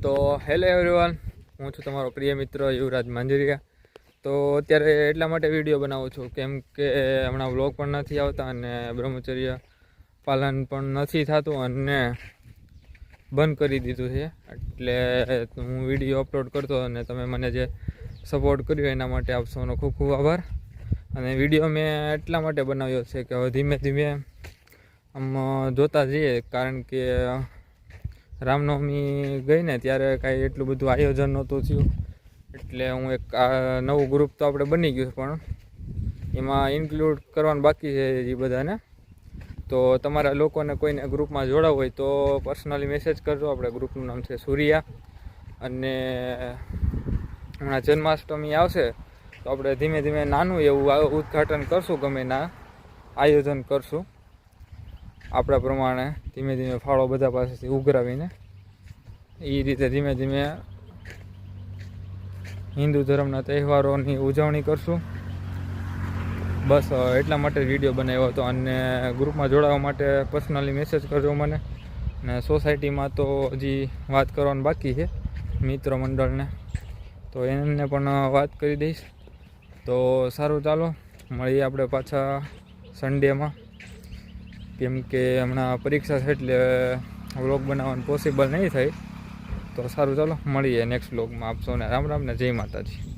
તો hello everyone, હું છું તમારો પ્રિય મિત્ર યુવરાજ માંજરિયા. તો અત્યારે એટલા માટે વિડીયો બનાવું છું કેમ કે હમણાં વ્લોગ પણ નથી આવતા અને બ્રહ્મચર્ય પાલન પણ નથી થતું અને બંધ કરી દીધું છે. એટલે હું વિડીયો અપલોડ કરતો અને તમે મને જે સપોર્ટ કર્યો એના માટે આપ સૌનો ખૂબ ખૂબ આભાર. અને વિડીયો મેં એટલા માટે બનાવ્યો છે કે હવે ધીમે ધીમે આમ જોતા જઈએ, કારણ કે રામનવમી ગઈ ને ત્યારે કાંઈ એટલું બધું આયોજન નહોતું થયું. એટલે હું એક નવું ગ્રુપ તો આપણે બની ગયું પણ એમાં ઇન્ક્લુડ કરવાનું બાકી છે એ બધાને. તો તમારા લોકોને કોઈને ગ્રુપમાં જોડાવવું હોય તો પર્સનલી મેસેજ કરજો. આપણે ગ્રુપનું નામ છે સૂર્યા. અને હમણાં જન્માષ્ટમી આવશે તો આપણે ધીમે ધીમે નાનું એવું ઉદ્ઘાટન કરશું, ગમે ના આયોજન કરશું આપણા પ્રમાણે, ધીમે ધીમે ફાળો બધા પાસેથી ઉઘરાવીને એ રીતે ધીમે ધીમે હિન્દુ ધર્મના તહેવારોની ઉજવણી કરશું. બસ એટલા માટે વિડીયો બનાવ્યો હતો. અને ગ્રુપમાં જોડાવા માટે પર્સનલી મેસેજ કરજો મને. ને સોસાયટીમાં તો હજી વાત કરવાનું બાકી છે મિત્ર મંડળને, તો એમને પણ વાત કરી દઈશ. તો સારું, ચાલો મળીએ આપણે પાછા સન્ડેમાં, કેમ કે હમણાં પરીક્ષા છે એટલે વ્લોગ બનાવવાનું પોસિબલ નહીં થાય. તો સારું, ચાલો મળીએ નેક્સ્ટ વ્લોગમાં. આપ સૌને રામ રામ ને જય માતાજી.